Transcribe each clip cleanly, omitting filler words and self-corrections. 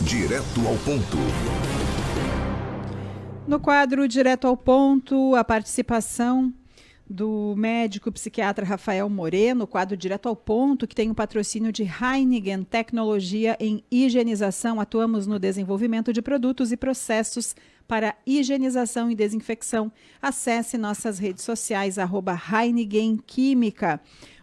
Direto ao ponto. No quadro Direto ao Ponto, a participação do médico psiquiatra Rafael Moreno, quadro Direto ao Ponto, que tem o patrocínio de Heineken Tecnologia em Higienização. Atuamos no desenvolvimento de produtos e processos para higienização e desinfecção. Acesse nossas redes sociais, @Heineken Química.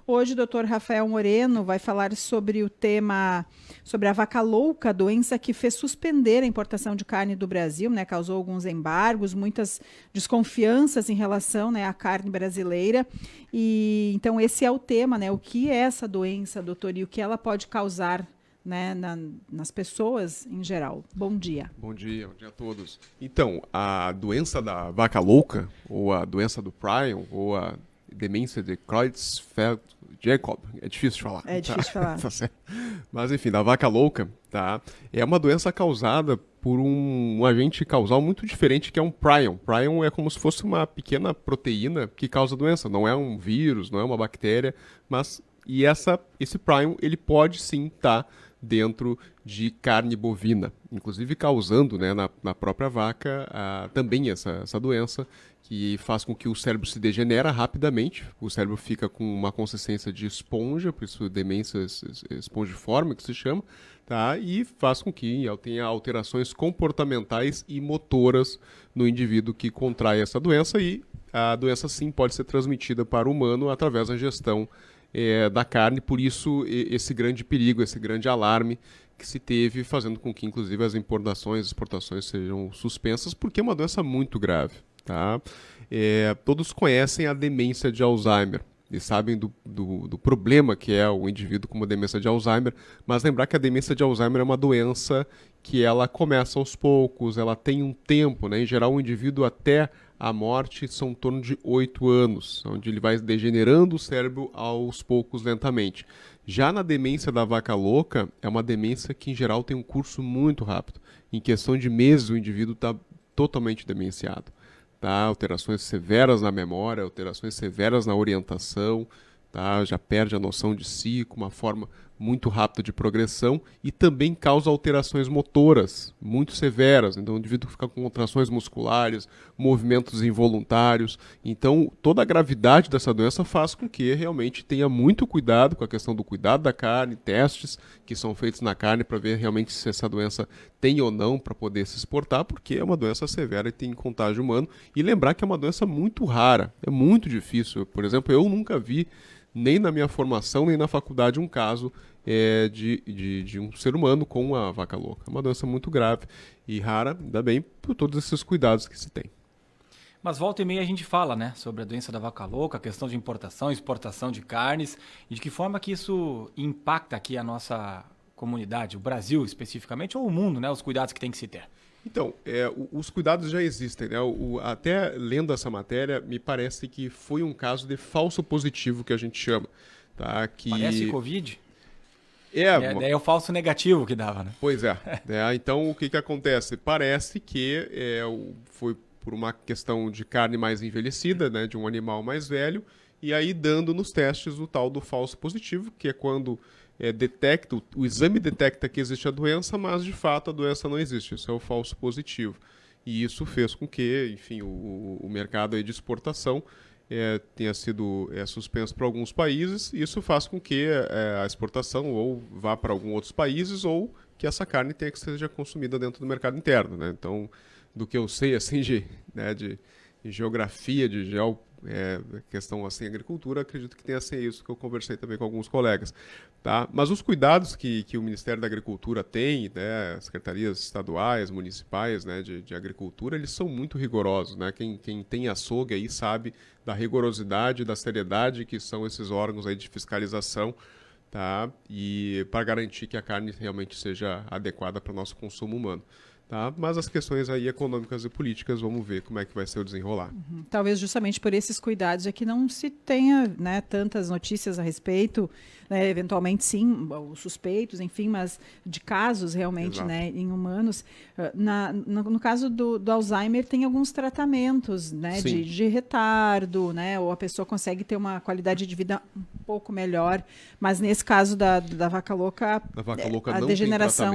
Hoje o Dr. Rafael Moreno vai falar sobre o tema, sobre a vaca louca, doença que fez suspender a importação de carne do Brasil, né? Causou alguns embargos, muitas desconfianças em relação, né, à carne brasileira. E então esse é o tema, né? O que é essa doença, doutor, e o que ela pode causar, né, nas pessoas em geral. Bom dia. Bom dia a todos. Então, a doença da vaca louca, ou a doença do Prion, ou a demência de Creutzfeldt-Jakob, é difícil de falar. É difícil de falar. Tá certo. Mas enfim, da vaca louca, tá? É uma doença causada por um agente causal muito diferente, que é um prion. Prion é como se fosse uma pequena proteína que causa doença. Não é um vírus, não é uma bactéria, mas esse prion, ele pode sim estar dentro de carne bovina, inclusive causando, né, na própria vaca também essa doença, que faz com que o cérebro se degenera rapidamente. O cérebro fica com uma consistência de esponja, por isso demência espongiforme, que se chama, tá? E faz com que tenha alterações comportamentais e motoras no indivíduo que contrai essa doença, e a doença sim pode ser transmitida para o humano através da ingestão da carne. Por isso esse grande perigo, esse grande alarme que se teve, fazendo com que inclusive as importações e exportações sejam suspensas, porque é uma doença muito grave. Tá? Todos conhecem a demência de Alzheimer e sabem do problema que é o indivíduo com uma demência de Alzheimer, mas lembrar que a demência de Alzheimer é uma doença que ela começa aos poucos, ela tem um tempo, né? Em geral o indivíduo até a morte são em torno de 8 anos, onde ele vai degenerando o cérebro aos poucos, lentamente. Já na demência da vaca louca, é uma demência que em geral tem um curso muito rápido. Em questão de meses o indivíduo está totalmente demenciado. Tá? Alterações severas na memória, alterações severas na orientação, tá? Já perde a noção de si, com uma forma muito rápida de progressão, e também causa alterações motoras muito severas. Então o indivíduo fica com contrações musculares, movimentos involuntários. Então toda a gravidade dessa doença faz com que realmente tenha muito cuidado com a questão do cuidado da carne, testes que são feitos na carne para ver realmente se essa doença tem ou não para poder se exportar, porque é uma doença severa e tem contágio humano. E lembrar que é uma doença muito rara, é muito difícil. Por exemplo, eu nunca vi, nem na minha formação, nem na faculdade, um caso de um ser humano com a vaca louca. É uma doença muito grave e rara, ainda bem, por todos esses cuidados que se tem. Mas volta e meia a gente fala, né, sobre a doença da vaca louca, a questão de importação, exportação de carnes, e de que forma que isso impacta aqui a nossa comunidade, o Brasil especificamente, ou o mundo, né, os cuidados que tem que se ter. Então, os cuidados já existem, né? Até lendo essa matéria, me parece que foi um caso de falso positivo, que a gente chama. Tá? Parece Covid? É o falso negativo que dava, né? Pois é. Então, o que acontece? Parece que foi por uma questão de carne mais envelhecida, né? De um animal mais velho, e aí dando nos testes o tal do falso positivo, que é quando o exame detecta que existe a doença, mas de fato a doença não existe. Isso é o falso positivo. E isso fez com que, enfim, o mercado aí de exportação tenha sido suspenso para alguns países. Isso faz com que a exportação ou vá para alguns outros países, ou que essa carne tenha que seja consumida dentro do mercado interno, né? Então, do que eu sei assim de geografia, de questão assim, agricultura, acredito que tenha sido isso que eu conversei também com alguns colegas. Tá? Mas os cuidados que o Ministério da Agricultura tem, né, secretarias estaduais, municipais, né, de agricultura, eles são muito rigorosos. Né? Quem tem açougue aí sabe da rigorosidade, da seriedade que são esses órgãos aí de fiscalização, tá? E para garantir que a carne realmente seja adequada para o nosso consumo humano. Tá? Mas as questões aí econômicas e políticas, vamos ver como é que vai ser o desenrolar. Talvez justamente por esses cuidados é que não se tenha, né, tantas notícias a respeito, né, eventualmente sim, os suspeitos, enfim, mas de casos realmente, né, em humanos. No caso do Alzheimer tem alguns tratamentos, né, de retardo, né, ou a pessoa consegue ter uma qualidade de vida um pouco melhor, mas nesse caso da vaca louca, a degeneração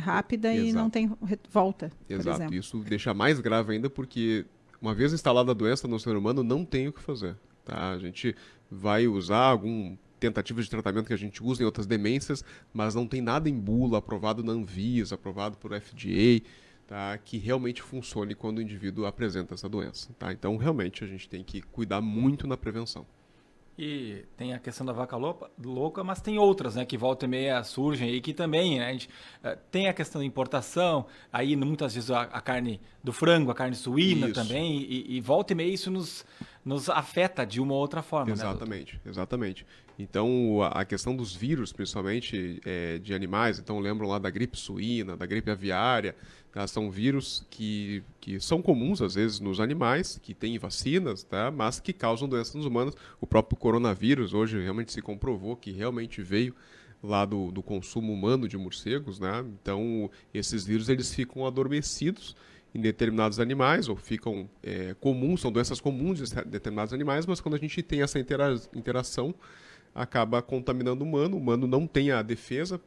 rápida e Exato. não tem volta, por Exato. exemplo. Isso deixa mais grave ainda porque, uma vez instalada a doença no ser humano, não tem o que fazer. Tá? A gente vai usar algum tentativa de tratamento que a gente usa em outras demências, mas não tem nada em bula aprovado na Anvisa, aprovado por FDA, tá? Que realmente funcione quando o indivíduo apresenta essa doença. Tá? Então, realmente, a gente tem que cuidar muito na prevenção. E tem a questão da vaca louca, mas tem outras, né, que volta e meia surgem aí, que também, né, a gente, tem a questão da importação, aí muitas vezes a carne do frango, a carne suína Isso. também, e volta e meia isso nos afeta de uma ou outra forma, Exatamente, né, exatamente. Então, a questão dos vírus, principalmente de animais, então lembram lá da gripe suína, da gripe aviária, tá? São vírus que são comuns, às vezes, nos animais, que têm vacinas, tá? Mas que causam doenças nos humanos. O próprio coronavírus, hoje, realmente se comprovou que realmente veio lá do consumo humano de morcegos, né? Então, esses vírus, eles ficam adormecidos em determinados animais, ou ficam comuns, são doenças comuns de determinados animais, mas quando a gente tem essa interação, acaba contaminando o humano não tem a defesa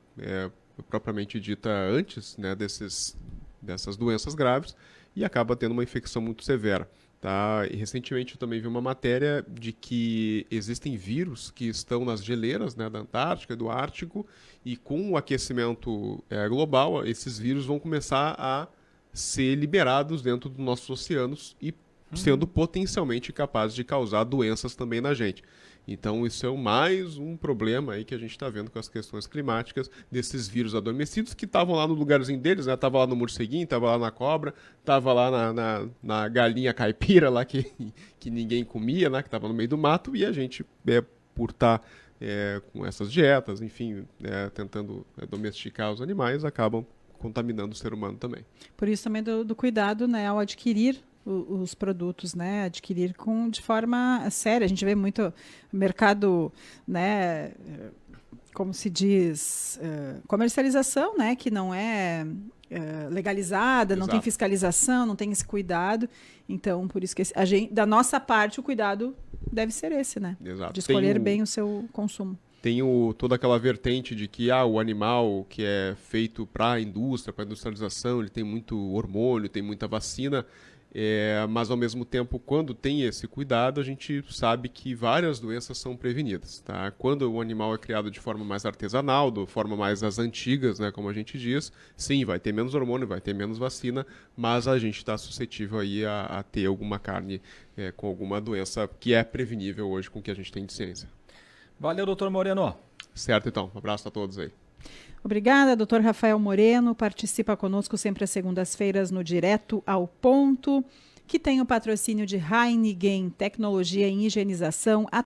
propriamente dita antes, né, dessas doenças graves, e acaba tendo uma infecção muito severa. Tá? E recentemente eu também vi uma matéria de que existem vírus que estão nas geleiras, né, da Antártica e do Ártico, e com o aquecimento global, esses vírus vão começar a ser liberados dentro dos nossos oceanos e sendo potencialmente capazes de causar doenças também na gente. Então isso é mais um problema aí que a gente está vendo com as questões climáticas, desses vírus adormecidos que estavam lá no lugarzinho deles, né? Tava lá no morceguinho, tava lá na cobra, tava lá na galinha caipira lá que ninguém comia, né? Que tava no meio do mato, e a gente, por estar com essas dietas, enfim, tentando domesticar os animais, acabam contaminando o ser humano também. Por isso também do cuidado, né, ao adquirir os produtos, né, adquirir de forma séria. A gente vê muito mercado, né, como se diz, comercialização, né, que não é legalizada, não tem fiscalização, não tem esse cuidado. Então, por isso que da nossa parte, o cuidado deve ser esse, né? Exato. De escolher bem o seu consumo. Tem toda aquela vertente de que o animal que é feito para a indústria, para a industrialização, ele tem muito hormônio, tem muita vacina, mas ao mesmo tempo, quando tem esse cuidado, a gente sabe que várias doenças são prevenidas. Tá? Quando o animal é criado de forma mais artesanal, de forma mais as antigas, né, como a gente diz, sim, vai ter menos hormônio, vai ter menos vacina, mas a gente está suscetível aí a ter alguma carne com alguma doença que é prevenível hoje com o que a gente tem de ciência. Valeu, doutor Moreno. Certo, então. Um abraço a todos aí. Obrigada, doutor Rafael Moreno. Participa conosco sempre às segundas-feiras no Direto ao Ponto, que tem o patrocínio de Heineken, tecnologia em higienização,